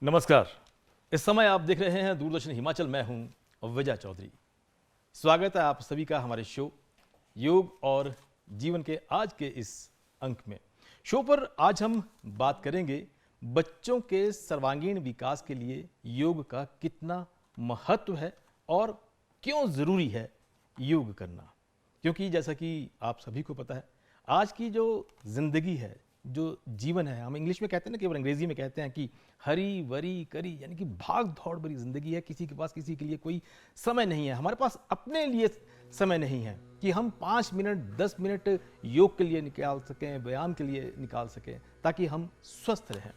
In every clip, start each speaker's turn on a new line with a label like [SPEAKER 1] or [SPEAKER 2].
[SPEAKER 1] नमस्कार। इस समय आप देख रहे हैं दूरदर्शन हिमाचल। मैं हूं विजय चौधरी। स्वागत है आप सभी का हमारे शो योग और जीवन के आज के इस अंक में। शो पर आज हम बात करेंगे बच्चों के सर्वांगीण विकास के लिए योग का कितना महत्व है और क्यों ज़रूरी है योग करना। क्योंकि जैसा कि आप सभी को पता है, आज की जो ज़िंदगी है, जो जीवन है, हम इंग्लिश में कहते हैं ना, केवल अंग्रेजी में कहते हैं कि हरी वरी करी, यानी कि भाग दौड़ भरी जिंदगी है। किसी के पास किसी के लिए कोई समय नहीं है। हमारे पास अपने लिए समय नहीं है कि हम 5 मिनट 10 मिनट योग के लिए निकाल सकें, व्यायाम के लिए निकाल सकें, ताकि हम स्वस्थ रहें।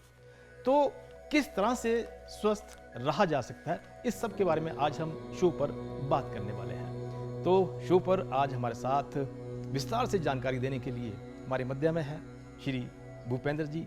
[SPEAKER 1] तो किस तरह से स्वस्थ रहा जा सकता है, इस सब के बारे में आज हम शो पर बात करने वाले हैं। तो शो पर आज हमारे साथ विस्तार से जानकारी देने के लिए हमारे मध्य में है श्री भूपेंद्र जी,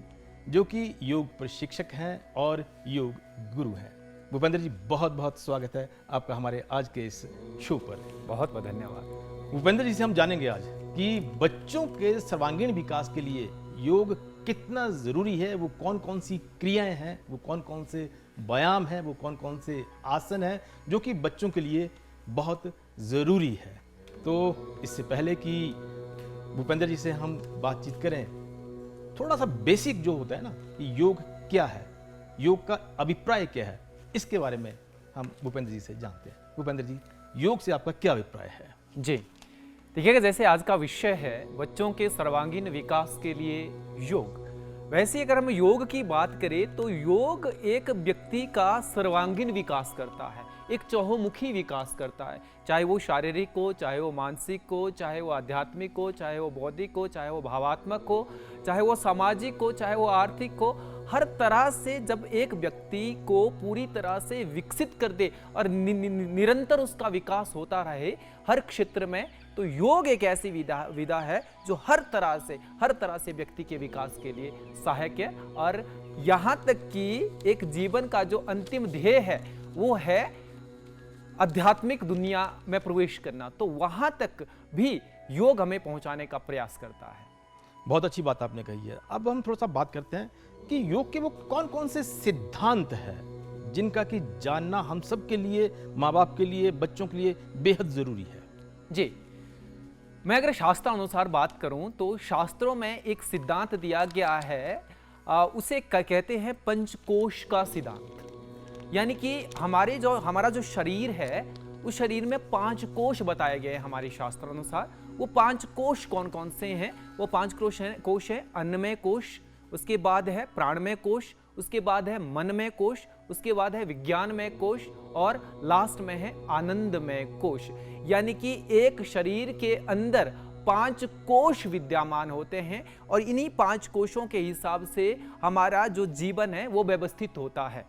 [SPEAKER 1] जो कि योग प्रशिक्षक हैं और योग गुरु हैं। भूपेंद्र जी, बहुत बहुत स्वागत है आपका हमारे आज के इस शो पर।
[SPEAKER 2] बहुत बहुत धन्यवाद।
[SPEAKER 1] भूपेंद्र जी से हम जानेंगे आज कि बच्चों के सर्वांगीण विकास के लिए योग कितना ज़रूरी है, वो कौन कौन सी क्रियाएं हैं, वो कौन कौन से व्यायाम हैं, वो कौन कौन से आसन हैं जो कि बच्चों के लिए बहुत ज़रूरी है। तो इससे पहले कि भूपेंद्र जी से हम बातचीत करें, थोड़ा सा बेसिक जो होता है ना कि योग क्या है, योग का अभिप्राय क्या है, इसके बारे में हम भूपेंद्र जी से जानते हैं। भूपेंद्र जी, योग से आपका क्या अभिप्राय है?
[SPEAKER 2] जी, देखिएगा, जैसे आज का विषय है बच्चों के सर्वांगीण विकास के लिए योग। वैसे अगर हम योग की बात करें तो योग एक व्यक्ति का सर्वांगीण विकास करता है, एक चहुमुखी विकास करता है। चाहे वो शारीरिक हो, चाहे वो मानसिक हो, चाहे वो आध्यात्मिक हो, चाहे वो बौद्धिक हो, चाहे वो भावात्मक हो, चाहे वो सामाजिक हो, चाहे वो आर्थिक हो। हर तरह से जब एक व्यक्ति को पूरी तरह से विकसित कर दे और निरंतर उसका विकास होता रहे हर क्षेत्र में, तो योग एक ऐसी विधा है जो हर तरह से व्यक्ति के विकास के लिए सहायक है। और यहाँ तक कि एक जीवन का जो अंतिम ध्येय है वो है आध्यात्मिक दुनिया में प्रवेश करना, तो वहां तक भी योग हमें पहुंचाने का प्रयास करता है।
[SPEAKER 1] बहुत अच्छी बात आपने कही है। अब हम थोड़ा सा बात करते हैं कि योग के वो कौन कौन से सिद्धांत हैं जिनका कि जानना हम सब के लिए, माँ बाप के लिए, बच्चों के लिए बेहद जरूरी है।
[SPEAKER 2] जी, मैं अगर शास्त्र अनुसार बात करूं तो शास्त्रों में एक सिद्धांत दिया गया है, उसे कहते हैं पंचकोश का सिद्धांत। यानी कि हमारा जो शरीर है, उस शरीर में 5 कोश बताए गए हैं हमारे शास्त्र अनुसार। वो 5 कोश कौन कौन से हैं? वो 5 कोश है अन्नमय कोश, उसके बाद है प्राणमय कोश, उसके बाद है मनमय कोश, उसके बाद है विज्ञानमय कोश और लास्ट में है आनंदमय कोश। यानी कि एक शरीर के अंदर 5 कोश विद्यमान होते हैं और इन्हीं 5 कोशों के हिसाब से हमारा जो जीवन है वो व्यवस्थित होता है,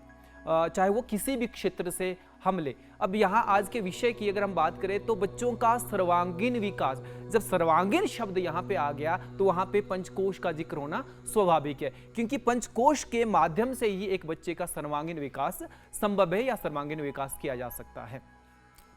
[SPEAKER 2] चाहे वो किसी भी क्षेत्र से हम ले। अब यहाँ आज के विषय की अगर हम बात करें तो बच्चों का सर्वांगीण विकास, जब सर्वांगीण शब्द यहाँ पे आ गया तो वहाँ पे पंचकोश का जिक्र होना स्वाभाविक है, क्योंकि पंचकोश के माध्यम से ही एक बच्चे का सर्वांगीण विकास संभव है या सर्वांगीण विकास किया जा सकता है।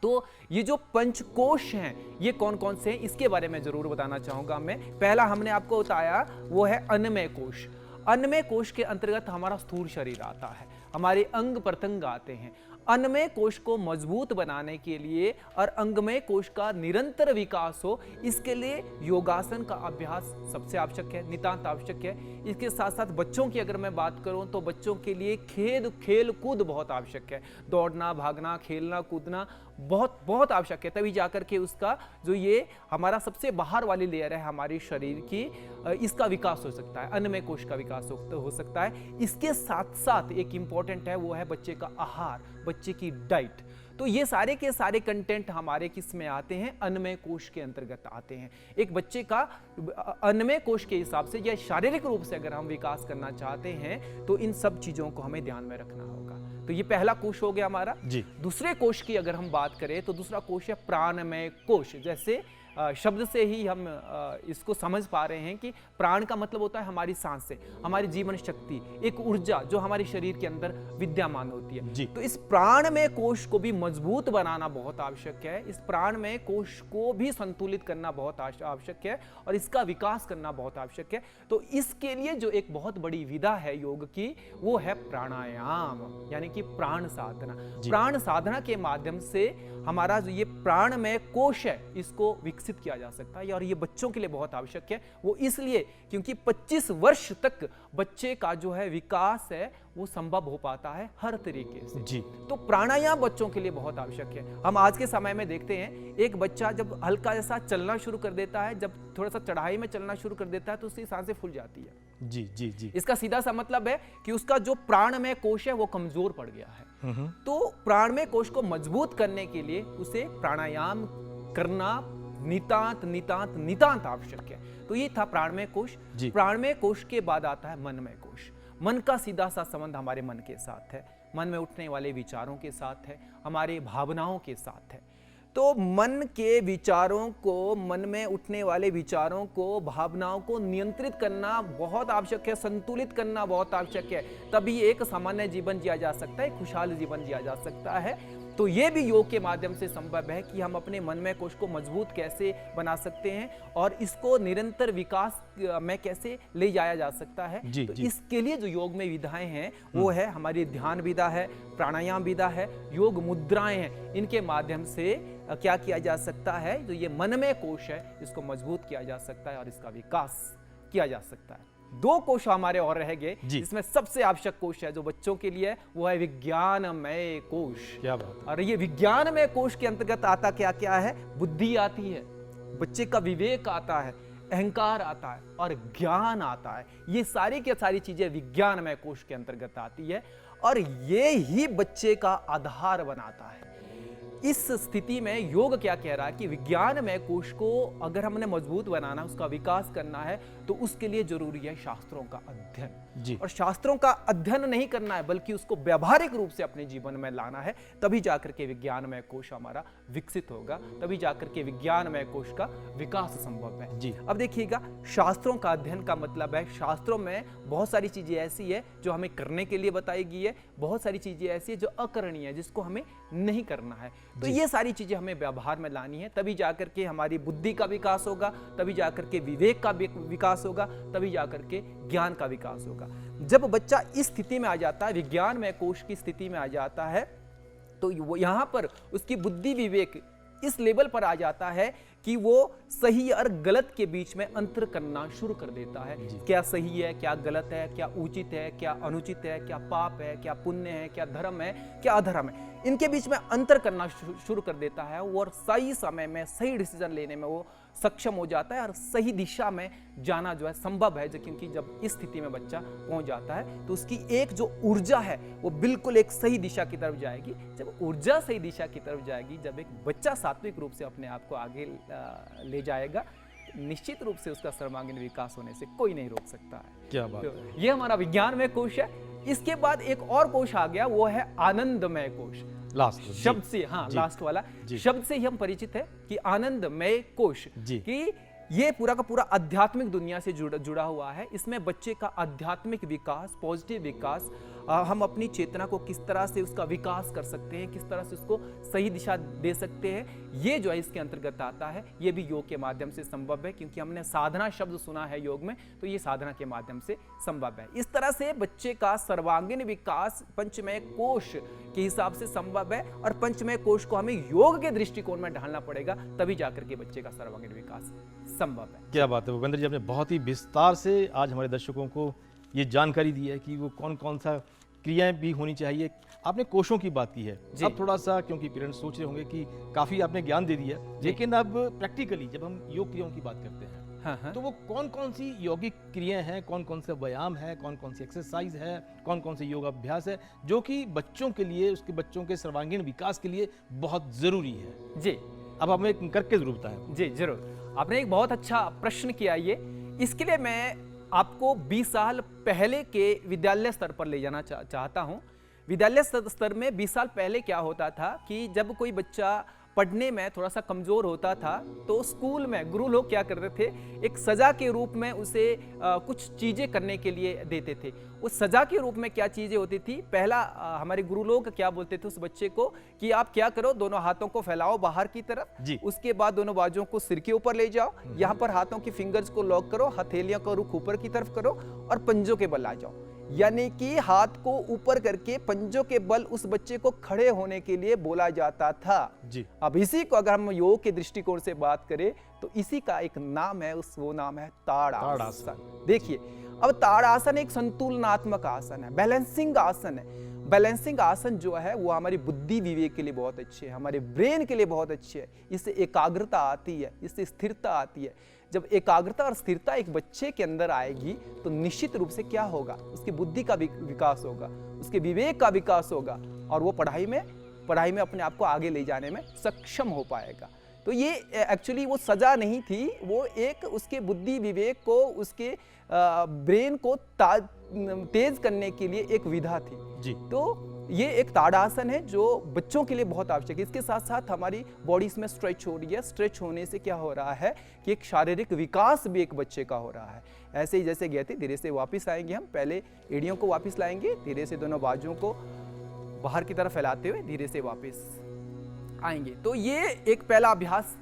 [SPEAKER 2] तो ये जो पंचकोश हैं ये कौन कौन से हैं, इसके बारे में जरूर बताना चाहूंगा मैं। पहला हमने आपको बताया वो है अन्नमय कोश। अन्नमय कोश के अंतर्गत हमारा स्थूल शरीर आता है, हमारे अंग प्रत्यंग आते हैं। अन्नमय कोश को मजबूत बनाने के लिए और अंगमय कोश का निरंतर विकास हो, इसके लिए योगासन का अभ्यास सबसे आवश्यक है, नितांत आवश्यक है। इसके साथ साथ बच्चों की अगर मैं बात करूं तो बच्चों के लिए खेल कूद बहुत आवश्यक है। दौड़ना, भागना, खेलना, कूदना बहुत बहुत आवश्यक है, तभी जाकर के उसका जो ये हमारा सबसे बाहर वाली लेयर है हमारे शरीर की, इसका विकास हो सकता है, अन्नमय कोश का विकास हो सकता है। इसके साथ साथ एक इंपॉर्टेंट है, वो है बच्चे का आहार, बच्चे की डाइट। तो ये सारे के सारे कंटेंट हमारे किस में आते हैं? अन्नमय कोश के अंतर्गत आते हैं। एक बच्चे का अन्नमय कोश के हिसाब से या शारीरिक रूप से अगर हम विकास करना चाहते हैं तो इन सब चीजों को हमें ध्यान में रखना होगा। तो ये पहला कोश हो गया हमारा जी। दूसरे कोश की अगर हम बात करें तो दूसरा कोश है प्राणमय कोश। जैसे शब्द से ही हम इसको समझ पा रहे हैं कि प्राण का मतलब होता है हमारी सांसें, हमारी जीवन शक्ति, एक ऊर्जा जो हमारे शरीर के अंदर विद्यमान होती है।
[SPEAKER 1] जी।
[SPEAKER 2] तो इस प्राणमय कोश को भी मजबूत बनाना बहुत आवश्यक है, इस प्राणमय कोश को भी संतुलित करना बहुत आवश्यक है और इसका विकास करना बहुत आवश्यक है। तो इसके लिए जो एक बहुत बड़ी विधा है योग की, वो है प्राणायाम, यानी कि प्राण साधना। प्राण साधना के माध्यम से हमारा जो ये प्राणमय कोश है इसको विकसित किया जा सकता है और ये बच्चों के लिए बहुत आवश्यक है। वो इसलिए क्योंकि 25 वर्ष तक बच्चे का जो है विकास है वो संभव हो पाता है हर तरीके से।
[SPEAKER 1] जी।
[SPEAKER 2] तो प्राणायाम बच्चों के लिए बहुत आवश्यक है। हम आज के समय में देखते हैं एक बच्चा जब हल्का जैसा चलना शुरू कर देता है, जब थोड़ा सा चढ़ाई में चलना शुरू कर देता है तो उसकी सांसें फूल जाती है।
[SPEAKER 1] जी जी जी।
[SPEAKER 2] इसका सीधा सा मतलब है कि उसका जो प्राणमय कोश है वो कमजोर पड़ गया है। तो प्राणमय कोश को मजबूत करने के लिए उसे प्राणायाम करना नितांत नितांत नितांत आवश्यक है। तो ये था प्राणमय कोश। प्राणमय कोश के बाद आता है मनमय कोश। मन का सीधा सा संबंध हमारे मन के साथ है, मन में उठने वाले विचारों के साथ है, हमारे भावनाओं के साथ है। तो मन के विचारों को, मन में उठने वाले विचारों को, भावनाओं को नियंत्रित करना बहुत आवश्यक है, संतुलित करना बहुत आवश्यक है। तभी एक सामान्य जीवन जिया जा सकता है, खुशहाल जीवन जिया जा सकता है। तो ये भी योग के माध्यम से संभव है कि हम अपने मनमय कोश को मजबूत कैसे बना सकते हैं और इसको निरंतर विकास में कैसे ले जाया जा सकता है। तो इसके लिए जो योग में विधाएं हैं वो है हमारी ध्यान विधा है, प्राणायाम विधा है, योग मुद्राएं हैं। इनके माध्यम से क्या किया जा सकता है, जो ये मनमय कोश है इसको मजबूत किया जा सकता है और इसका विकास किया जा सकता है। 2 कोश हमारे और रह गए, इसमें सबसे आवश्यक कोश है जो बच्चों के लिए, वो है विज्ञानमय कोश।
[SPEAKER 1] क्या बात है।
[SPEAKER 2] और ये विज्ञानमय कोश के अंतर्गत आता क्या क्या है? बुद्धि आती है, बच्चे का विवेक आता है, अहंकार आता है और ज्ञान आता है। ये सारी की सारी चीजें विज्ञानमय कोश के अंतर्गत आती है और ये ही बच्चे का आधार बनाता है। इस स्थिति में योग क्या कह रहा है कि विज्ञानमय कोश को अगर हमने मजबूत बनाना, उसका विकास करना है तो उसके लिए जरूरी है शास्त्रों का अध्ययन। और शास्त्रों का अध्ययन नहीं करना है बल्कि उसको व्यावहारिक रूप से अपने जीवन में लाना है, तभी जाकर के विज्ञानमय कोश हमारा विकसित होगा, तभी जाकर के विज्ञानमय कोश का विकास संभव है। अब देखिएगा, शास्त्रों का अध्ययन का मतलब है शास्त्रों में बहुत सारी चीजें ऐसी है जो हमें करने के लिए बताई गई है, बहुत सारी चीजें ऐसी है जो अकरणीय है, जिसको हमें नहीं करना है। तो ये सारी चीजें हमें व्यवहार में लानी है, तभी जाकर के हमारी बुद्धि का विकास होगा, तभी जाकर के विवेक का विकास होगा, तभी जाकर के ज्ञान का विकास होगा। जब बच्चा इस स्थिति में आ जाता है, विज्ञानमय कोश की स्थिति में आ जाता है, तो यहां पर उसकी बुद्धि विवेक इस लेवल पर आ जाता है कि वो सही और गलत के बीच में अंतर करना शुरू कर देता है। क्या सही है, क्या गलत है, क्या उचित है, क्या अनुचित है, क्या पाप है, क्या पुण्य है, क्या धर्म है, क्या अधर्म है, इनके बीच में अंतर करना शुरू कर देता है और सही समय में सही डिसीजन लेने में वो सक्षम हो जाता है और सही दिशा में जाना जो है संभव है। क्योंकि जब इस स्थिति में बच्चा पहुंच जाता है तो उसकी एक जो ऊर्जा है वो बिल्कुल एक सही दिशा की तरफ जाएगी। जब ऊर्जा सही दिशा की तरफ जाएगी, जब एक बच्चा सात्विक रूप से अपने आप को आगे ले जाएगा, निश्चित रूप से उसका सर्वांगीण विकास होने से कोई नहीं रोक सकता है।
[SPEAKER 1] क्या बात
[SPEAKER 2] तो ये हमारा विज्ञानमय कोश है। इसके बाद एक और कोश आ गया, वो है आनंदमय कोश।
[SPEAKER 1] लास्ट
[SPEAKER 2] शब्द से, हाँ लास्ट वाला शब्द से ही हम परिचित है कि आनंदमय कोश, कि ये पूरा का पूरा आध्यात्मिक दुनिया से जुड़ा हुआ है। इसमें बच्चे का आध्यात्मिक विकास, पॉजिटिव विकास, हम अपनी चेतना को किस तरह से उसका विकास कर सकते हैं, किस तरह से उसको सही दिशा दे सकते हैं, ये जो है इसके अंतर्गत आता है। ये भी योग के माध्यम से संभव है, क्योंकि हमने साधना शब्द सुना है योग में, तो ये साधना के माध्यम से संभव है। इस तरह से बच्चे का सर्वांगीण विकास पंचमय कोश के हिसाब से संभव है और पंचमय कोश को हमें योग के दृष्टिकोण में ढालना पड़ेगा, तभी जाकर के बच्चे का सर्वांगीण विकास संभव है।
[SPEAKER 1] क्या बात है भूपेंद्र जी, आपने बहुत ही विस्तार से आज हमारे दर्शकों को ये जानकारी दी है कि वो कौन कौन सा क्रियाएं भी होनी चाहिए। आपने कोशों की बात की है, अब थोड़ा सा, क्योंकि पेरेंट्स सोच रहे होंगे कि काफ़ी आपने ज्ञान दे दिया, लेकिन अब प्रैक्टिकली जब हम योग क्रियाओं की बात करते हैं, तो वो कौन कौन सी यौगिक क्रियाएं हैं, कौन कौन से व्यायाम है, कौन कौन सी एक्सरसाइज है, कौन कौन से योग अभ्यास है जो कि बच्चों के लिए, उसके बच्चों के सर्वांगीण विकास के लिए बहुत ज़रूरी है।
[SPEAKER 2] जी,
[SPEAKER 1] अब हमें करके ज़रूर बताएं।
[SPEAKER 2] जी जरूर, आपने एक बहुत अच्छा प्रश्न किया। ये इसके लिए मैं आपको 20 साल पहले के विद्यालय स्तर पर ले जाना चाहता हूँ। विद्यालय स्तर में 20 साल पहले क्या होता था कि जब कोई बच्चा पढ़ने में थोड़ा सा कमजोर होता था तो स्कूल में गुरु लोग क्या करते थे, एक सजा के रूप में उसे कुछ चीजें करने के लिए देते थे। उस सजा के रूप में क्या चीजें होती थी, पहला हमारे गुरु लोग क्या बोलते थे उस बच्चे को कि आप क्या करो, दोनों हाथों को फैलाओ बाहर की तरफ, उसके बाद दोनों बाजुओं को सिर के ऊपर ले जाओ, यहाँ पर हाथों की फिंगर्स को लॉक करो, हथेलियों का रुख ऊपर की तरफ करो और पंजों के बल आ जाओ। यानी कि हाथ को ऊपर करके पंजों के बल उस बच्चे को खड़े होने के लिए बोला जाता था जी। अब इसी को अगर हम योग के दृष्टिकोण से बात करें तो इसी का एक नाम है, वो नाम है ताड़ासन। देखिए, अब ताड़ासन एक संतुलनात्मक आसन है, बैलेंसिंग आसन है। बैलेंसिंग आसन जो है वो हमारी बुद्धि विवेक के लिए बहुत अच्छे है, हमारे ब्रेन के लिए बहुत अच्छे है। इससे एकाग्रता आती है, इससे स्थिरता आती है। जब एकाग्रता और स्थिरता एक बच्चे के अंदर आएगी तो निश्चित रूप से क्या होगा, उसकी बुद्धि का विकास होगा, उसके विवेक का विकास होगा और वो पढ़ाई में अपने आप को आगे ले जाने में सक्षम हो पाएगा। तो ये एक्चुअली वो सजा नहीं थी, वो एक उसके बुद्धि विवेक को, उसके ब्रेन को तेज करने के लिए एक विधा थी जी। तो ये एक ताड़ासन है जो बच्चों के लिए बहुत आवश्यक है। इसके साथ साथ हमारी बॉडी में स्ट्रेच हो रही है, स्ट्रेच होने से क्या हो रहा है कि एक शारीरिक विकास भी एक बच्चे का हो रहा है। ऐसे ही जैसे गए थे धीरे से वापस आएंगे, हम पहले एड़ियों को वापस लाएंगे, धीरे से दोनों बाजुओं को बाहर की तरफ फैलाते हुए धीरे से वापस आएंगे। तो ये एक पहला अभ्यास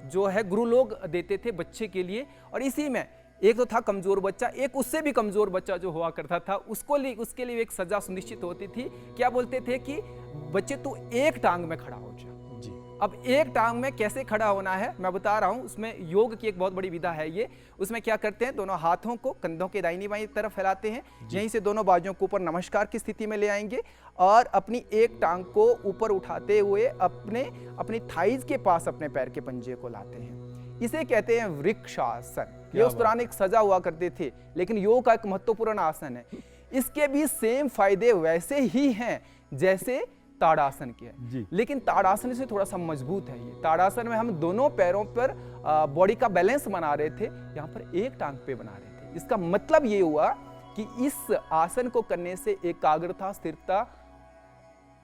[SPEAKER 2] जो है गुरु लोग देते थे बच्चे के लिए। और इसी में एक तो था कमजोर बच्चा, एक उससे भी कमजोर बच्चा जो हुआ करता था, उसके लिए एक सजा सुनिश्चित होती थी। क्या बोलते थे कि बच्चे तू एक टांग में खड़ा हो जा जी। अब एक टांग में कैसे खड़ा होना है मैं बता रहा हूं, उसमें योग की एक बहुत बड़ी विधा है ये। उसमें क्या करते हैं, दोनों हाथों को कंधों के दाहिनी बाईं तरफ फैलाते हैं, यहीं से दोनों बाजुओं को ऊपर नमस्कार की स्थिति में ले आएंगे और अपनी एक टांग को ऊपर उठाते हुए अपनी थाइज के पास अपने पैर के पंजे को लाते हैं। इसे कहते हैं वृक्षासन। ये उस दौरान एक सजा हुआ करते थे, लेकिन योग का एक महत्वपूर्ण आसन है। इसके भी सेम फायदे वैसे ही हैं जैसे ताड़ासन के हैं, लेकिन ताड़ासन से थोड़ा सा मजबूत है। ये ताड़ासन में हम दोनों पैरों पर बॉडी का बैलेंस बना रहे थे, यहाँ पर एक टांग पे बना रहे थे। इसका मतलब ये हुआ कि इस आसन को करने से एकाग्रता, स्थिरता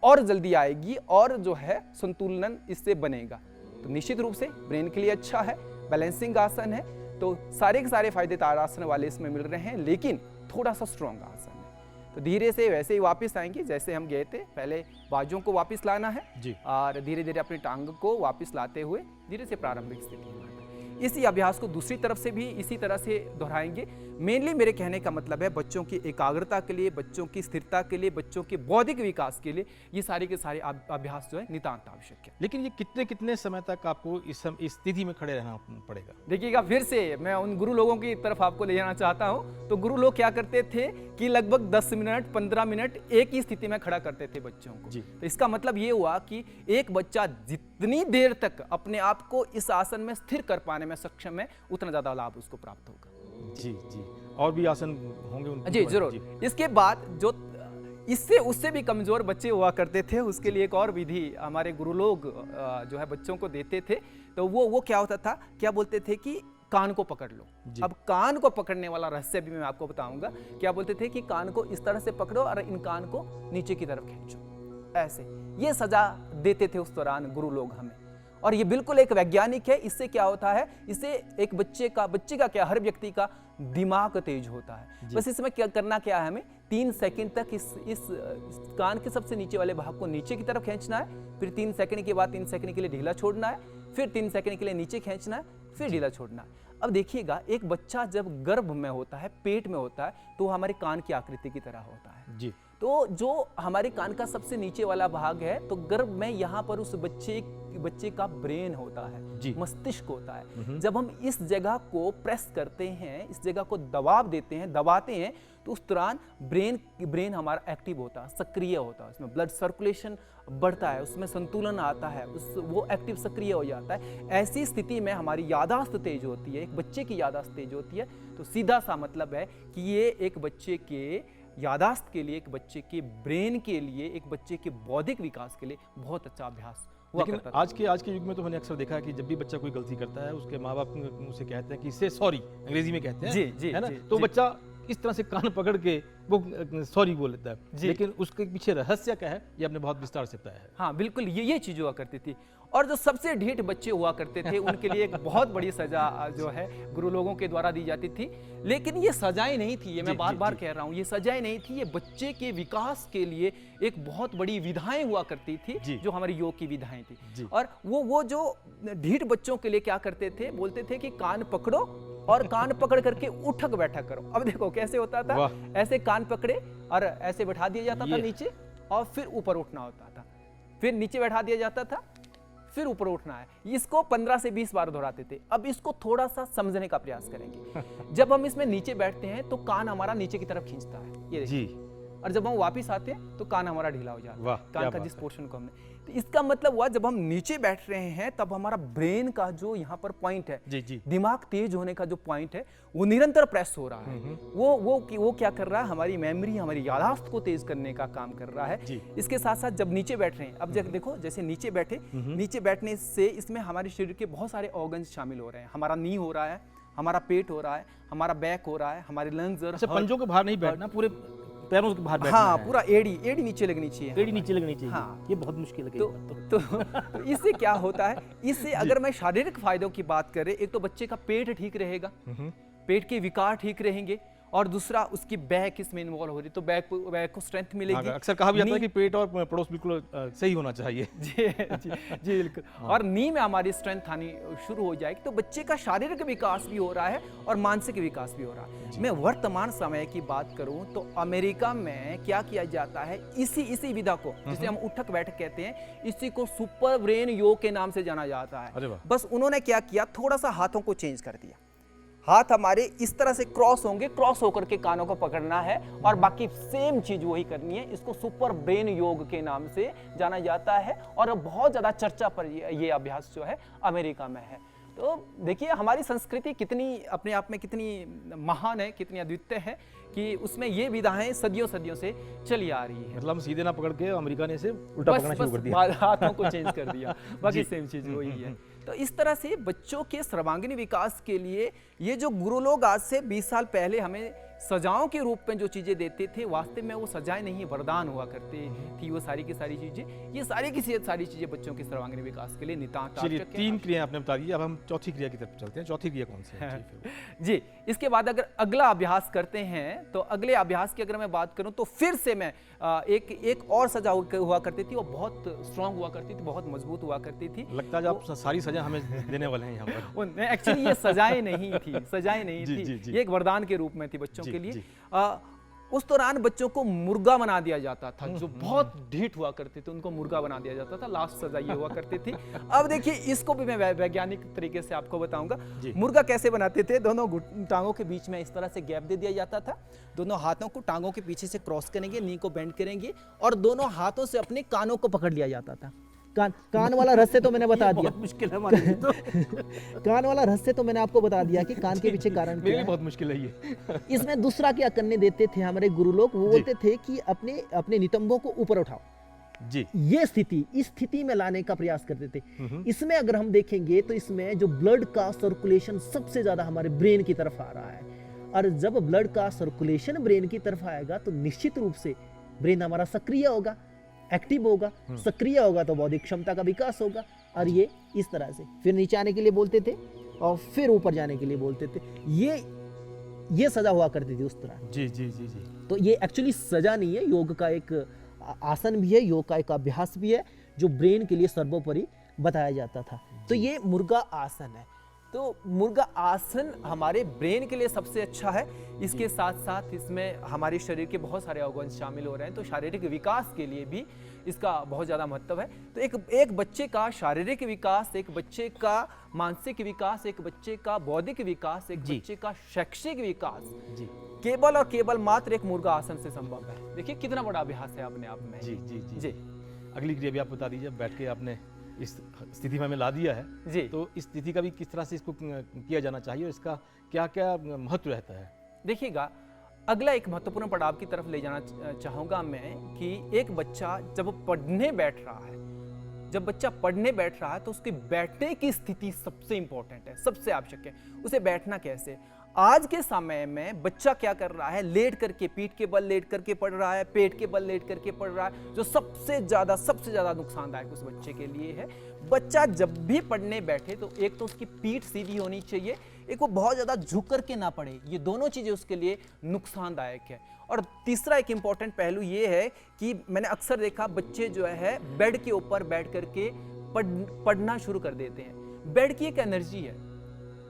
[SPEAKER 2] और जल्दी आएगी और जो है संतुलन इससे बनेगा। तो निश्चित रूप से ब्रेन के लिए अच्छा है, बैलेंसिंग आसन है। तो सारे के सारे फायदे ताड़ासन वाले इसमें मिल रहे हैं, लेकिन थोड़ा सा स्ट्रॉन्ग आसन है। तो धीरे से वैसे ही वापस आएंगे जैसे हम गए थे। पहले बाजुओं को वापस लाना है जी। और धीरे धीरे अपनी टांग को वापस लाते हुए धीरे से प्रारंभिक स्थिति में आना है। इसी अभ्यास को दूसरी तरफ से भी इसी तरह से दोहराएंगे। मेनली मेरे कहने का मतलब है बच्चों की एकाग्रता के लिए, बच्चों की स्थिरता के लिए, बच्चों के बौद्धिक विकास के लिए ये सारे के सारे अभ्यास जो है नितांत आवश्यक है।
[SPEAKER 1] लेकिन ये कितने समय तक आपको इस स्थिति में खड़े रहना पड़ेगा?
[SPEAKER 2] देखिएगा, फिर से मैं उन गुरु लोगों की तरफ आपको ले जाना चाहता हूं। तो गुरु लोग क्या करते थे कि लगभग 10 मिनट 15 मिनट एक ही स्थिति में खड़ा करते थे बच्चों को। तो इसका मतलब ये हुआ कि एक बच्चा जितनी देर तक अपने आप को इस आसन में स्थिर कर पाने में सक्षम है, उतना ज्यादा लाभ उसको प्राप्त होगा।
[SPEAKER 1] जी जी। और भी आसन होंगे
[SPEAKER 2] जी जरूर। इसके बाद जो इससे उससे भी कमजोर बच्चे हुआ करते थे, उसके लिए एक और विधि हमारे गुरु लोग जो है बच्चों को देते थे। तो वो क्या होता था, क्या बोलते थे कि कान को पकड़ लो। अब कान को पकड़ने वाला रहस्य भी मैं आपको बताऊंगा। क्या बोलते थे कि कान को इस तरह से पकड़ो और इन कान को नीचे की तरफ खींचो, ऐसे। ये सजा देते थे उस दौरान गुरु लोग हमें, और ये बिल्कुल एक वैज्ञानिक है। इससे क्या होता है, इससे एक बच्चे का क्या, हर व्यक्ति का दिमाग तेज होता है। बस इसमें क्या करना क्या है, हमें 3 सेकंड तक इस कान के सबसे नीचे वाले भाग को नीचे की तरफ खींचना है, फिर 3 सेकंड के बाद 3 सेकंड के लिए ढीला छोड़ना है, फिर 3 सेकंड के लिए नीचे खींचना है, फिर ढीला छोड़ना है। अब देखिएगा, एक बच्चा जब गर्भ में होता है, पेट में होता है, तो हमारे कान की आकृति की तरह होता है जी। तो जो हमारे कान का सबसे नीचे वाला भाग है, तो गर्भ में यहाँ पर उस बच्चे का ब्रेन होता है, मस्तिष्क होता है। जब हम इस जगह को प्रेस करते हैं, इस जगह को दबाते हैं, तो उस दौरान ब्रेन हमारा एक्टिव होता है, सक्रिय होता है, उसमें ब्लड सर्कुलेशन बढ़ता है, उसमें संतुलन आता है, वो एक्टिव सक्रिय हो जाता है। ऐसी स्थिति में हमारी याददाश्त तेज होती है, एक बच्चे की याददाश्त तेज होती है। तो सीधा सा मतलब है कि ये एक बच्चे के याददाश्त के लिए, एक बच्चे के ब्रेन के लिए, एक बच्चे के बौद्धिक विकास के लिए बहुत अच्छा अभ्यास।
[SPEAKER 1] लेकिन आज के युग में तो मैंने अक्सर देखा है कि जब भी बच्चा कोई गलती करता है, उसके माँ बाप उसे कहते हैं कि से सॉरी, अंग्रेजी में कहते हैं, है ना? तो बच्चा इस तरह से कान पकड़ के वो सॉरी बोल लेता है,
[SPEAKER 2] जी।
[SPEAKER 1] लेकिन उसके पीछे रहस्य क्या है ये आपने बहुत विस्तार से बताया है।
[SPEAKER 2] हाँ बिल्कुल, ये चीज हुआ करती थी। और जो सबसे ढीठ बच्चे हुआ करते थे उनके लिए एक बहुत बड़ी सजा जो है गुरु लोगों के द्वारा दी जाती थी। लेकिन ये सजाएं नहीं थी, ये मैं
[SPEAKER 1] जी,
[SPEAKER 2] बार
[SPEAKER 1] जी,
[SPEAKER 2] बार
[SPEAKER 1] जी।
[SPEAKER 2] कह रहा हूँ, ये सजाएं नहीं थी, ये बच्चे के विकास के लिए एक बहुत बड़ी विधाएं हुआ करती
[SPEAKER 1] जी।
[SPEAKER 2] थी, जो हमारी योग की विधाएं
[SPEAKER 1] जी।
[SPEAKER 2] थी। और वो जो ढीठ बच्चों के लिए क्या करते थे, बोलते थे कि कान पकड़ो और कान पकड़ करके उठक बैठक करो। अब देखो कैसे होता था,
[SPEAKER 1] वाह।
[SPEAKER 2] ऐसे कान पकड़े और ऐसे बैठा दिया जाता था
[SPEAKER 1] ये।
[SPEAKER 2] नीचे, और फिर ऊपर उठना होता था, फिर नीचे बैठा दिया जाता था, फिर ऊपर उठना है। इसको 15 से 20 बार दोहराते थे। अब इसको थोड़ा सा समझने का प्रयास करेंगे। जब हम इसमें नीचे बैठते हैं तो कान हमारा नीचे की तरफ खींचता है, ये देखिए।
[SPEAKER 1] जी।
[SPEAKER 2] और जब हम वापस आते हैं तो कान हमारा ढीला हो जाता
[SPEAKER 1] वाह,
[SPEAKER 2] है,
[SPEAKER 1] क्या
[SPEAKER 2] कान का
[SPEAKER 1] बात
[SPEAKER 2] जिस
[SPEAKER 1] है।
[SPEAKER 2] पोर्शन को हमने, तो इसका मतलब हुआ जब हम नीचे बैठ रहे हैं तब हमारा ब्रेन का जो यहाँ पर पॉइंट है,
[SPEAKER 1] जी, जी।
[SPEAKER 2] दिमाग तेज होने का जो पॉइंट है, वो निरंतर प्रेस हो रहा है। वो क्या कर रहा है, हमारी मेमोरी, हमारी याददाश्त को तेज करने का काम कर रहा है।
[SPEAKER 1] जी।
[SPEAKER 2] इसके साथ साथ जब नीचे बैठ रहे हैं, अब देखो जैसे नीचे बैठे, नीचे बैठने से इसमें हमारे शरीर के बहुत सारे ऑर्गन्स शामिल हो रहे हैं। हमारा नी हो रहा है, हमारा पेट हो रहा है, हमारा बैक हो रहा है, हमारे लंग्स और
[SPEAKER 1] अच्छा, पंजों के बाहर नहीं बैठना, पूरे पैरों के बाहर बैठना
[SPEAKER 2] हाँ
[SPEAKER 1] है।
[SPEAKER 2] पूरा एड़ी नीचे लगनी चाहिए।
[SPEAKER 1] एड़ी नीचे लगनी चाहिए।
[SPEAKER 2] हाँ।
[SPEAKER 1] ये बहुत मुश्किल है।
[SPEAKER 2] तो इससे क्या होता है, इससे अगर मैं शारीरिक फायदों की बात करें, एक तो बच्चे का पेट ठीक रहेगा, पेट के विकार ठीक रहेंगे, और दूसरा उसकी बैक इसमें इन्वॉल्व हो रही, तो बैक को स्ट्रेंथ मिलेगी।
[SPEAKER 1] हाँ, अक्सर कहा भी जाता है
[SPEAKER 2] नी-
[SPEAKER 1] कि पेट और पड़ोस बिल्कुल सही होना चाहिए।
[SPEAKER 2] जी जी जी बिल्कुल। और नी में हमारी स्ट्रेंथ आनी शुरू हो जाएगी, तो बच्चे का शारीरिक विकास भी हो रहा है और मानसिक विकास भी हो रहा है। मैं वर्तमान समय की बात करूं तो अमेरिका में क्या किया जाता है, इसी विधा को, जिसे हम उठक बैठक कहते हैं, इसी को सुपर ब्रेन योग के नाम से जाना जाता
[SPEAKER 1] अरे
[SPEAKER 2] है।
[SPEAKER 1] वाह।
[SPEAKER 2] बस उन्होंने क्या किया, थोड़ा सा हाथों को चेंज कर दिया। हाथ हमारे इस तरह से क्रॉस होंगे, क्रॉस होकर के कानों को पकड़ना है, और बाकी सेम चीज वही करनी है। इसको सुपर ब्रेन योग के नाम से जाना जाता है, और बहुत ज्यादा चर्चा पर ये अभ्यास जो है अमेरिका में है। तो देखिए हमारी संस्कृति कितनी अपने आप में कितनी महान है, कितनी अद्वितीय है, कि उसमें ये विधाएं सदियों से चली आ रही है।
[SPEAKER 1] मतलब हम सीधे ना पकड़ के अमेरिका ने इसे उल्टा पकड़ना शुरू कर दिया।
[SPEAKER 2] हाथों को चेंज कर दिया, बाकी
[SPEAKER 1] जी।
[SPEAKER 2] सेम चीज वही है। तो इस तरह से बच्चों के सर्वांगीण विकास के लिए ये जो गुरु लोग आज से 20 साल पहले हमें सजाओं के रूप में जो चीजें देते थे, वास्तव में वो सजाएं नहीं, वरदान हुआ करती थी वो सारी की सारी चीजें। ये सारी की सारी चीजें बच्चों के सर्वांगीण विकास के लिए नितांत
[SPEAKER 1] चलिए,
[SPEAKER 2] आवश्यक है।
[SPEAKER 1] 3 क्रिया आपने बता दी, अब हम चौथी क्रिया की तरफ चलते हैं। चौथी क्रिया कौन सी है? जी, फिर।
[SPEAKER 2] जी, इसके बाद अगर अगला अभ्यास करते हैं, तो अगले अभ्यास की अगर मैं बात करूं तो फिर से मैं एक और सजा हुआ करती थी, वो बहुत स्ट्रांग हुआ करती थी, बहुत मजबूत हुआ करती थी।
[SPEAKER 1] लगता है आप सारी सजा हमें देने वाले हैं यहाँ पर।
[SPEAKER 2] एक्चुअली ये सजाएं नहीं थी, सजाएं नहीं
[SPEAKER 1] जी,
[SPEAKER 2] थी,
[SPEAKER 1] जी, जी।
[SPEAKER 2] ये एक वरदान के रूप में थी बच्चों
[SPEAKER 1] जी,
[SPEAKER 2] के लिए।
[SPEAKER 1] जी।
[SPEAKER 2] उस दौरान बच्चों को मुर्गा बना दिया जाता था, जो बहुत ढीठ हुआ करते थे उनको मुर्गा बना दिया जाता था। लास्ट सजा ये हुआ करती थी। अब देखिए इसको भी मैं वैज्ञानिक तरीके से आपको बताऊंगा।
[SPEAKER 1] जी।
[SPEAKER 2] मुर्गा कैसे बनाते थे, दोनों टांगों के बीच में इस तरह से गैप दे दिया जाता था, दोनों हाथों को टांगों के पीछे से क्रॉस करेंगे, नी को बेंड करेंगे, और दोनों हाथों से अपने कानों को पकड़ लिया जाता था। कान वाला रहस्य तो मैंने बता दिया,
[SPEAKER 1] बहुत मुश्किल है हमारे लिए तो।
[SPEAKER 2] कान वाला रहस्य तो मैंने आपको बता दिया कि कान के पीछे कारण
[SPEAKER 1] मेरे
[SPEAKER 2] क्या
[SPEAKER 1] लिए
[SPEAKER 2] है।
[SPEAKER 1] बहुत मुश्किल है ये।
[SPEAKER 2] इसमें दूसरा क्या करने देते थे हमारे गुरु लोग, वो बोलते थे कि अपने नितंबों को ऊपर उठाओ,
[SPEAKER 1] जी।
[SPEAKER 2] ये इस स्थिति में लाने का प्रयास करते थे। इसमें अगर हम देखेंगे तो इसमें जो ब्लड का सर्कुलेशन सबसे ज्यादा हमारे ब्रेन की तरफ आ रहा है, और जब ब्लड का सर्कुलेशन ब्रेन की तरफ आएगा तो निश्चित रूप से ब्रेन हमारा सक्रिय होगा, एक्टिव होगा। सक्रिय होगा तो बौद्धिक क्षमता का विकास होगा, और ये इस तरह से फिर नीचे आने के लिए बोलते थे और फिर ऊपर जाने के लिए बोलते थे। ये सजा हुआ करती थी उस तरह।
[SPEAKER 1] जी, जी, जी, जी।
[SPEAKER 2] तो ये एक्चुअली सजा नहीं है, योग का एक आसन भी है, योग का एक अभ्यास भी है, जो ब्रेन के लिए सर्वोपरि बताया जाता था। तो ये मुर्गा आसन है। तो मुर्गा आसन हमारे ब्रेन के लिए सबसे अच्छा है। इसके साथ साथ इसमें हमारे शरीर के बहुत सारे ऑर्गन शामिल हो रहे हैं, तो शारीरिक विकास के लिए भी इसका बहुत ज़्यादा महत्व है। तो एक बच्चे का शारीरिक विकास, एक बच्चे का मानसिक विकास, एक बच्चे का बौद्धिक विकास, एक बच्चे का शैक्षिक विकास
[SPEAKER 1] जी,
[SPEAKER 2] केवल और केवल मात्र एक मुर्गा आसन से संभव है। देखिए कितना बड़ा अभ्यास है अपने आप में।
[SPEAKER 1] जी, जी, जी।
[SPEAKER 2] जी
[SPEAKER 1] अगली क्रिया भी आप बता दीजिए। बैठ के आपने इस स्थिति में हमें ला दिया है,
[SPEAKER 2] जी।
[SPEAKER 1] तो इस स्थिति का भी किस तरह से इसको किया जाना चाहिए और इसका क्या क्या महत्व रहता है?
[SPEAKER 2] देखिएगा, अगला एक महत्वपूर्ण पड़ाव की तरफ ले जाना चाहूँगा मैं, कि एक बच्चा जब पढ़ने बैठ रहा है, जब बच्चा पढ़ने बैठ रहा है तो उसके बैठने की स्थिति सबसे इंपॉर्टेंट है, सबसे आवश्यक है। उसे बैठना कैसे, आज के समय में बच्चा क्या कर रहा है, लेट करके, पीठ के बल लेट करके पढ़ रहा है, पेट के बल लेट करके पढ़ रहा है, जो सबसे ज्यादा नुकसानदायक उस बच्चे के लिए है। बच्चा जब भी पढ़ने बैठे तो एक तो उसकी पीठ सीधी होनी चाहिए, एक वो बहुत ज्यादा झुक करके ना पढ़े, ये दोनों चीजें उसके लिए नुकसानदायक है। और तीसरा एक इंपॉर्टेंट पहलू ये है कि मैंने अक्सर देखा बच्चे जो है बेड के ऊपर बैठ करके पढ़ना शुरू कर देते हैं। बेड की एक एनर्जी है,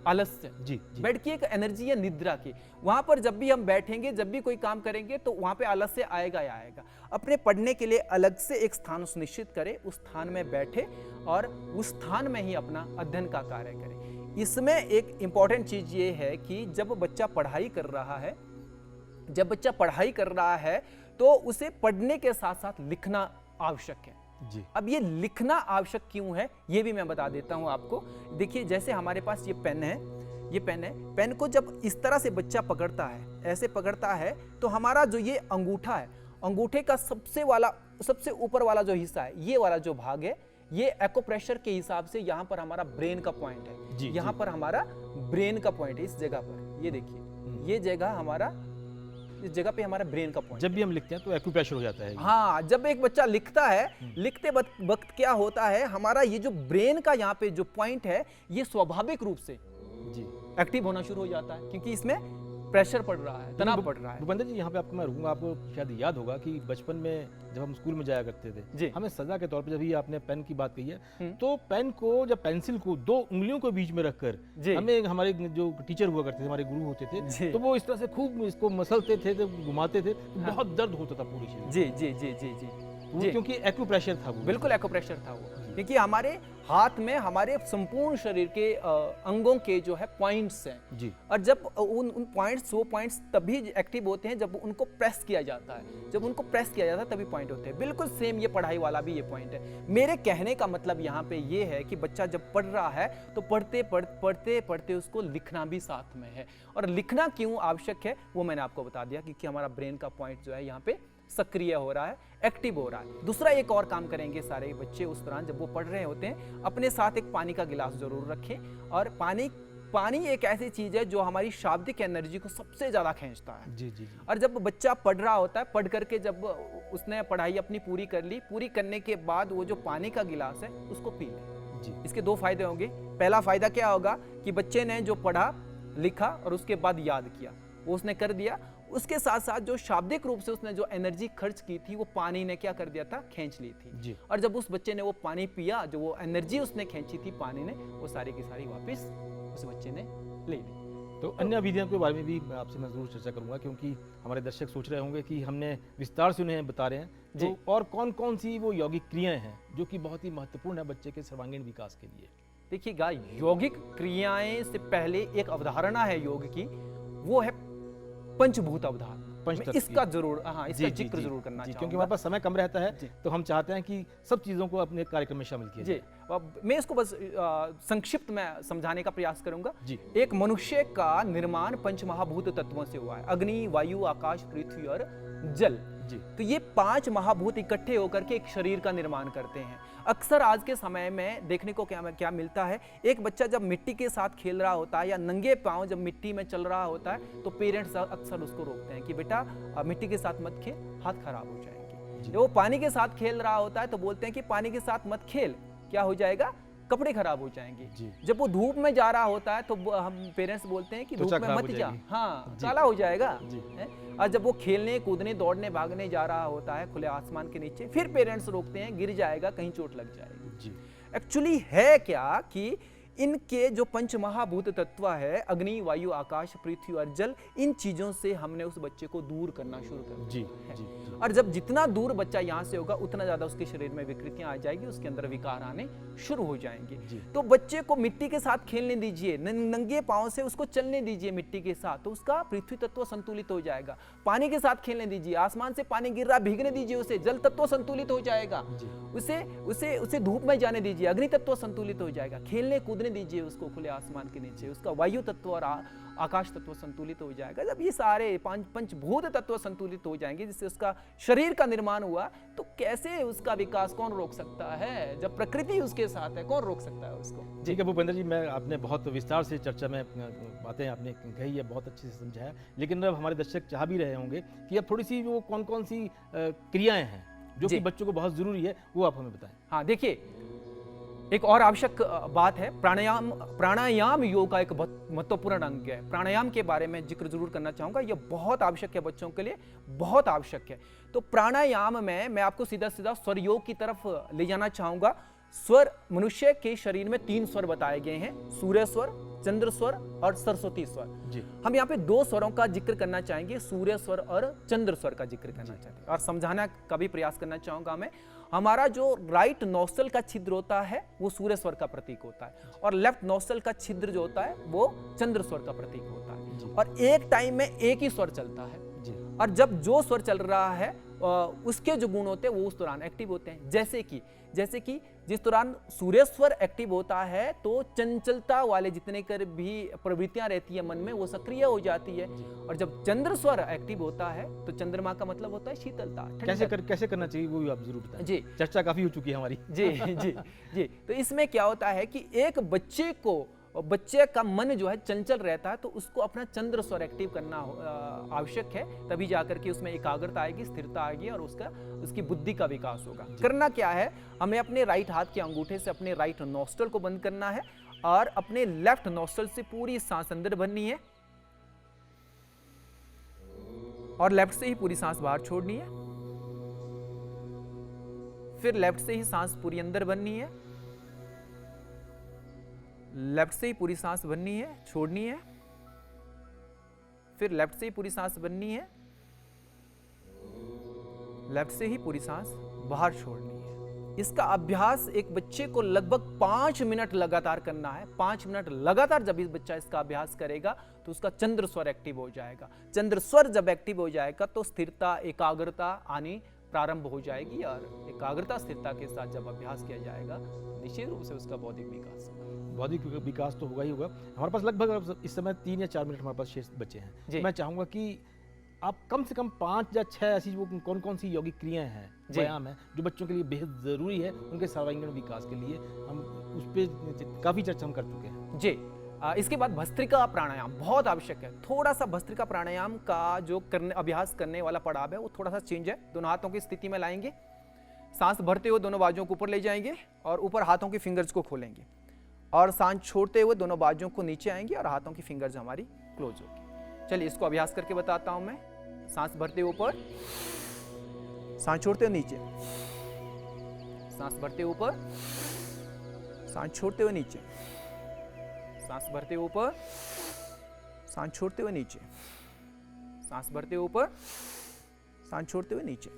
[SPEAKER 2] आलस्य,
[SPEAKER 1] जी।
[SPEAKER 2] बेड की एक एनर्जी है निद्रा की। वहां पर जब भी हम बैठेंगे, जब भी कोई काम करेंगे तो वहां पे आलस्य आएगा ही आएगा। अपने पढ़ने के लिए अलग से एक स्थान सुनिश्चित करें, उस स्थान में बैठे और उस स्थान में ही अपना अध्ययन का कार्य करें। इसमें एक इंपॉर्टेंट चीज ये है कि जब बच्चा पढ़ाई कर रहा है तो उसे पढ़ने के साथ साथ लिखना आवश्यक है।
[SPEAKER 1] जी।
[SPEAKER 2] अब ये लिखना आवश्यक क्यों है ये भी मैं बता देता हूं आपको। देखिए, जैसे हमारे पास ये पेन है, पेन को जब इस तरह से बच्चा पकड़ता है, ऐसे पकड़ता है, तो हमारा जो ये अंगूठा है, अंगूठे का सबसे ऊपर वाला जो हिस्सा है, ये वाला जो भाग है, ये एक्यूप्रेशर के हिसाब से यहाँ पर हमारा ब्रेन का पॉइंट है। यहाँ पर हमारा ब्रेन का पॉइंट है, इस जगह पर, ये देखिए, ये जगह हमारा, इस जगह पे हमारा ब्रेन का पॉइंट।
[SPEAKER 1] जब भी हम लिखते हैं तो एक्यूप्रेशर हो जाता है।
[SPEAKER 2] हाँ, जब एक बच्चा लिखता है, लिखते वक्त क्या होता है, हमारा ये जो ब्रेन का यहाँ पे जो पॉइंट है, ये स्वाभाविक रूप से
[SPEAKER 1] जी
[SPEAKER 2] एक्टिव होना शुरू हो जाता है, क्योंकि इसमें प्रेशर पड़ रहा है, तनाव पड़ रहा है।
[SPEAKER 1] भूपेंद्र जी, यहाँ पे आपको मैं रुकूंगा। आपको शायद याद होगा कि बचपन में जब हम स्कूल में जाया करते थे, हमें सजा के तौर पे, जब ये आपने पेन की बात कही है, तो पेन को या पेंसिल को दो उंगलियों के बीच में रखकर हमें, हमारे जो टीचर हुआ करते थे, हमारे गुरु होते थे, तो वो इस तरह से खूब इसको मसलते थे, तो घुमाते थे, तो बहुत दर्द होता था पूरी शरीर।
[SPEAKER 2] जी जी जी जी जी,
[SPEAKER 1] क्योंकि एक्यूप्रेशर था वो।
[SPEAKER 2] बिल्कुल एक्यूप्रेशर था वो, क्योंकि हमारे हाथ में हमारे संपूर्ण शरीर के अंगों के जो है पॉइंट्स हैं
[SPEAKER 1] जी।
[SPEAKER 2] और जब उन पॉइंट्स, वो पॉइंट्स तभी एक्टिव होते हैं जब उनको प्रेस किया जाता है। जब उनको प्रेस किया जाता है तभी पॉइंट होते हैं। बिल्कुल सेम ये पढ़ाई वाला भी ये पॉइंट है। मेरे कहने का मतलब यहाँ पे ये है कि बच्चा जब पढ़ रहा है तो पढ़ते उसको लिखना भी साथ में है। और लिखना क्यों आवश्यक है वो मैंने आपको बता दिया, क्योंकि हमारा ब्रेन का पॉइंट जो है यहाँ पे सक्रिय हो रहा है, एक्टिव हो रहा है। दूसरा, एक और काम करेंगे सारे बच्चे उस दौरान जब वो पढ़ रहे होते हैं, अपने साथ एक पानी का गिलास जरूर रखें। और पानी एक ऐसी चीज है जो हमारी शाब्दिक एनर्जी को सबसे ज्यादा खींचता है।
[SPEAKER 1] जी जी।
[SPEAKER 2] और जब बच्चा पढ़ रहा होता है, पढ़ करके जब उसने पढ़ाई अपनी पूरी कर ली, पूरी करने के बाद वो जो पानी का गिलास है उसको पी ले जी। इसके दो फायदे होंगे। पहला फायदा क्या होगा कि बच्चे ने जो पढ़ा, लिखा और उसके बाद याद किया, वो उसने कर दिया। उसके साथ साथ जो शाब्दिक रूप से उसने जो एनर्जी खर्च की थी, वो पानी ने क्या कर दिया था, खींच ली थी जी। और जब उस बच्चे ने वो पानी पिया, जो वो एनर्जी उसने खींची थी पानी ने, वो सारी की सारी वापस उस बच्चे ने ले ली।
[SPEAKER 1] तो अन्य विधियों के बारे में भी आपसे मैं जरूर चर्चा करूंगा, क्योंकि हमारे दर्शक सोच रहे होंगे कि हमने विस्तार से उन्हें बता रहे हैं तो और कौन कौन सी वो यौगिक क्रियाएं हैं जो कि बहुत ही महत्वपूर्ण है बच्चे के सर्वांगीण विकास के लिए।
[SPEAKER 2] देखिएगा, यौगिक क्रियाएं से पहले एक अवधारणा है योग की, वो है पंचभूत अवधारणा। इसका जरूर, हाँ, इसका जिक्र जरूर करना चाहूंगा,
[SPEAKER 1] क्योंकि हमारे पास समय कम रहता है, तो हम चाहते हैं कि सब चीजों को अपने कार्यक्रम में शामिल किया जाए।
[SPEAKER 2] मैं इसको बस संक्षिप्त में समझाने का प्रयास करूंगा जी। एक मनुष्य का निर्माण पंचमहाभूत तत्वों से हुआ है, अग्नि, वायु, आकाश, पृथ्वी और जल जी। तो ये पांच महाभूत इकट्ठे होकर के एक शरीर का निर्माण करते हैं। अक्सर आज के समय में देखने को क्या मिलता है, एक बच्चा जब मिट्टी के साथ खेल रहा होता है या नंगे पांव जब मिट्टी में चल रहा होता है, तो पेरेंट्स अक्सर उसको रोकते हैं कि बेटा मिट्टी के साथ मत खेल, हाथ खराब हो जाएंगे। जब वो पानी के साथ खेल रहा होता है तो बोलते हैं कि पानी के साथ मत खेल, क्या हो जाएगा, कपड़े खराब हो जाएंगे। जब वो धूप में जा रहा होता है तो हम पेरेंट्स बोलते हैं कि धूप में मत जा, हाँ, काला हो जाएगा। और जब वो खेलने, कूदने, दौड़ने, भागने जा रहा होता है खुले आसमान के नीचे, फिर पेरेंट्स रोकते हैं, गिर जाएगा, कहीं चोट लग जाएगी। एक्चुअली है क्या कि इनके जो पंच महाभूत तत्व है, अग्नि, वायु, आकाश, पृथ्वी और जल, इन चीजों से हमने उस बच्चे को दूर करना शुरू कर दिया है। और जब जितना दूर बच्चा यहाँ से होगा, उतना ज्यादा उसके शरीर में विकृतियां आ जाएगी, उसके अंदर विकार आने शुरू हो जाएंगे। तो बच्चे को मिट्टी के साथ खेलने दीजिए, नंगे पांव से उसको चलने दीजिए मिट्टी के साथ, तो उसका पृथ्वी तत्व संतुलित हो जाएगा। पानी के साथ खेलने दीजिए, आसमान से पानी गिर रहा, भीगने दीजिए उसे, जल तत्व संतुलित हो जाएगा। उसे धूप में जाने दीजिए, अग्नि तत्व संतुलित हो जाएगा। खेलने कूदने कूदने दीजिए उसको खुले आसमान के नीचे, उसका वायु तत्व और आकाश तत्व संतुलित हो जाएगा। जब ये सारे पंचभूत तत्व संतुलित हो जाएंगे, जिससे उसका शरीर का निर्माण हुआ, तो कैसे उसका विकास कौन रोक सकता है? जब प्रकृति उसके साथ है, कौन रोक सकता है उसको?
[SPEAKER 1] ठीक है भूपेंद्र जी, मैं आपने बहुत विस्तार से चर्चा में बातें आपने कही है, बहुत अच्छे से समझाया। लेकिन अब हमारे दर्शक चाह भी रहे होंगे कि अब थोड़ी सी वो कौन कौन सी क्रियाएं हैं जो कि बच्चों को बहुत जरूरी है, वो आप हमें बताएं।
[SPEAKER 2] हाँ, देखिए, एक और आवश्यक बात है प्राणायाम। प्राणायाम योग का एक बहुत महत्वपूर्ण अंग है। प्राणायाम के बारे में जिक्र जरूर करना चाहूंगा, यह बहुत आवश्यक है बच्चों के लिए, बहुत आवश्यक है। तो प्राणायाम में मैं आपको सीधा सीधा स्वर योग की तरफ ले जाना चाहूंगा। स्वर, मनुष्य के शरीर में 3 स्वर बताए गए हैं, सूर्य स्वर, चंद्र स्वर और सरस्वती स्वर जी। हम यहाँ पे 2 स्वरों का जिक्र करना चाहेंगे, सूर्य स्वर और चंद्र स्वर का जिक्र करना चाहते हैं और समझाना का भी प्रयास करना चाहूंगा मैं। हमारा जो राइट नोस्ट्रल का छिद्र होता है वो सूर्य स्वर का प्रतीक होता है, और लेफ्ट नोस्ट्रल का छिद्र जो होता है वो चंद्र स्वर का प्रतीक होता है, और एक टाइम में एक ही स्वर चलता है जी। और जब जो स्वर चल रहा है उसके जो गुण होते हैं वो उस दौरान एक्टिव होते हैं। जैसे कि जिस दौरान सूर्य स्वर एक्टिव होता है तो चंचलता वाले जितने कर भी प्रवृत्तियां रहती है मन में, वो सक्रिय हो जाती है। और जब चंद्र स्वर एक्टिव होता है तो चंद्रमा का मतलब होता है शीतलता।
[SPEAKER 1] कैसे करना चाहिए वो भी आप जरूर बताएं
[SPEAKER 2] जी।
[SPEAKER 1] चर्चा काफी हो चुकी है हमारी
[SPEAKER 2] जी जी जी। तो इसमें क्या होता है कि एक बच्चे का मन जो है चंचल रहता है, तो उसको अपना चंद्र स्वर एक्टिव करना आवश्यक है, तभी जाकर के उसमें एकाग्रता आएगी, स्थिरता आएगी और उसकी बुद्धि का विकास होगा। करना क्या है, हमें अपने राइट हाथ के अंगूठे से अपने राइट नोस्ट्रल को बंद करना है और अपने लेफ्ट नोस्ट्रल से पूरी सांस अंदर भरनी है और लेफ्ट से ही पूरी सांस बाहर छोड़नी है। फिर लेफ्ट से ही सांस पूरी अंदर भरनी है, लेफ्ट से ही पूरी सांस भरनी है, छोड़नी है, फिर लेफ्ट से ही पूरी सांस भरनी है, लेफ्ट से ही पूरी सांस बाहर छोड़नी है। इसका अभ्यास एक बच्चे को लगभग 5 मिनट लगातार करना है। 5 मिनट लगातार जब इस बच्चा इसका अभ्यास करेगा तो उसका चंद्र स्वर एक्टिव हो जाएगा। चंद्र स्वर जब एक्टिव हो जाएगा तो स्थिरता, एकाग्रता आनी प्रारंभ हो जाएगी, और एकाग्रता, स्थिरता के साथ जब अभ्यास किया जाएगा निश्चित रूप से उसका बौद्धिक विकास होगा।
[SPEAKER 1] बौद्धिक विकास तो होगा ही होगा। हमारे पास लगभग इस समय 3 या 4 मिनट हमारे पास शेष बचे हैं। मैं चाहूंगा कि आप कम से कम 5 या 6 ऐसी वो कौन कौन सी यौगिक क्रियाएं हैं, व्यायाम है, जो बच्चों के लिए बेहद जरूरी है उनके सर्वांगीण विकास के लिए। हम उस पर काफी चर्चा हम कर चुके हैं
[SPEAKER 2] जी। इसके बाद भस्त्रिका प्राणायाम बहुत आवश्यक है। थोड़ा सा भस्त्रिका प्राणायाम का जो अभ्यास करने वाला पड़ाव है वो थोड़ा सा चेंज है। दोनों हाथों की स्थिति में लाएंगे, सांस भरते हुए दोनों बाजुओं को ऊपर ले जाएंगे और ऊपर हाथों की फिंगर्स को खोलेंगे, और सांस छोड़ते हुए दोनों बाजुओं को नीचे आएंगे और हाथों की फिंगर्स हमारी क्लोज होगी। चलिए इसको अभ्यास करके बताता हूं मैं। सांस भरते हुए ऊपर, सांस छोड़ते हुए नीचे, सांस भरते हुए ऊपर, सांस छोड़ते हुए नीचे, सांस भरते हुए ऊपर, सांस छोड़ते हुए नीचे, सांस भरते हुए ऊपर, सांस छोड़ते हुए नीचे।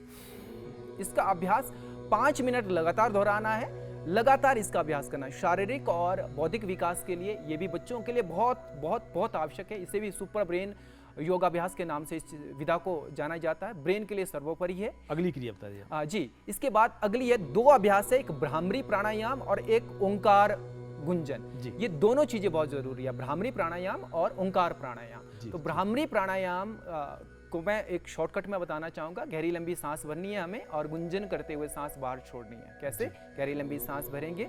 [SPEAKER 2] इसका अभ्यास 5 मिनट लगातार दोहराना है। लगातार इसका अभ्यास करना है। शारीरिक और बौद्धिक विकास के लिए, ये भी बच्चों के लिए बहुत बहुत बहुत आवश्यक है। इसे भी सुपर ब्रेन योगाभ्यास के नाम से इस विधा को जाना जाता है। ब्रेन के लिए सर्वोपरि है।
[SPEAKER 1] अगली क्रिया बता दीजिए
[SPEAKER 2] जी। इसके बाद अगली है 2 अभ्यास है, एक भ्रामरी प्राणायाम और एक ओंकार गुंजन। ये दोनों चीजें बहुत जरूरी है, भ्रामरी प्राणायाम और ओंकार प्राणायाम। तो भ्रामरी प्राणायाम को मैं एक शॉर्टकट में बताना चाहूंगा। गहरी लंबी सांस भरनी है हमें और गुंजन करते हुए सांस बाहर छोड़नी है। कैसे? गहरी लंबी सांस भरेंगे,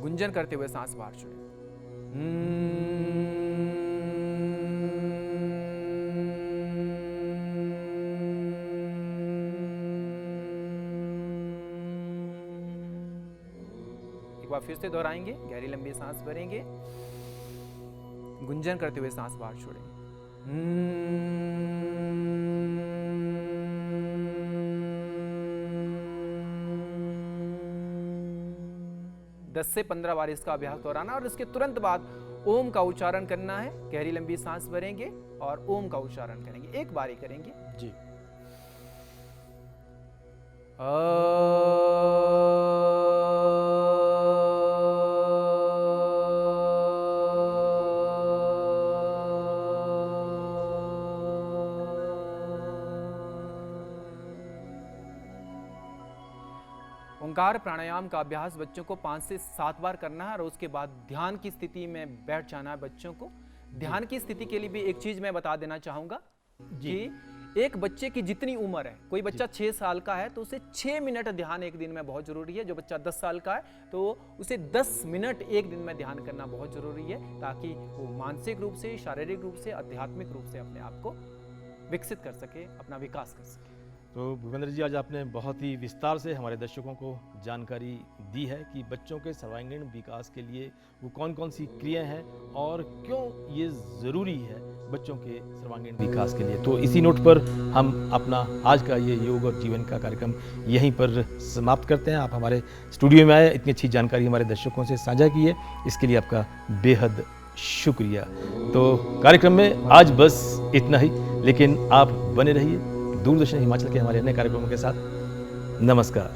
[SPEAKER 2] गुंजन करते हुए सांस बाहर छोड़ेंगे। एक बार फिर से दोहराएंगे, गहरी लंबी सांस भरेंगे, गुंजन करते हुए सांस बाहर छोड़ेंगे। 10 से 15 बार इसका अभ्यास दोहराना और इसके तुरंत बाद ओम का उच्चारण करना है। गहरी लंबी सांस भरेंगे और ओम का उच्चारण करेंगे। एक बार ही करेंगे
[SPEAKER 1] जी।
[SPEAKER 2] भ्रमकार प्राणायाम का अभ्यास बच्चों को 5 से 7 बार करना है और उसके बाद ध्यान की स्थिति में बैठ जाना है बच्चों को। ध्यान की स्थिति के लिए भी एक चीज मैं बता देना चाहूंगा कि एक बच्चे की जितनी उम्र है, कोई बच्चा 6 साल का है तो उसे 6 मिनट ध्यान एक दिन में बहुत जरूरी है। जो बच्चा 10 साल का है तो उसे 10 मिनट एक दिन में ध्यान करना बहुत जरूरी है, ताकि वो मानसिक रूप से, शारीरिक रूप से, आध्यात्मिक रूप से अपने आप को विकसित कर सके, अपना विकास कर सके।
[SPEAKER 1] तो भूपेंद्र जी, आज आपने बहुत ही विस्तार से हमारे दर्शकों को जानकारी दी है कि बच्चों के सर्वांगीण विकास के लिए वो कौन कौन सी क्रियाएं हैं और क्यों ये ज़रूरी है बच्चों के सर्वांगीण विकास के लिए। तो इसी नोट पर हम अपना आज का ये योग और जीवन का कार्यक्रम यहीं पर समाप्त करते हैं। आप हमारे स्टूडियो में आए, इतनी अच्छी जानकारी हमारे दर्शकों से साझा की है, इसके लिए आपका बेहद शुक्रिया। तो कार्यक्रम में आज बस इतना ही, लेकिन आप बने रहिए दूरदर्शन हिमाचल के हमारे अन्य कार्यक्रमों के साथ। नमस्कार।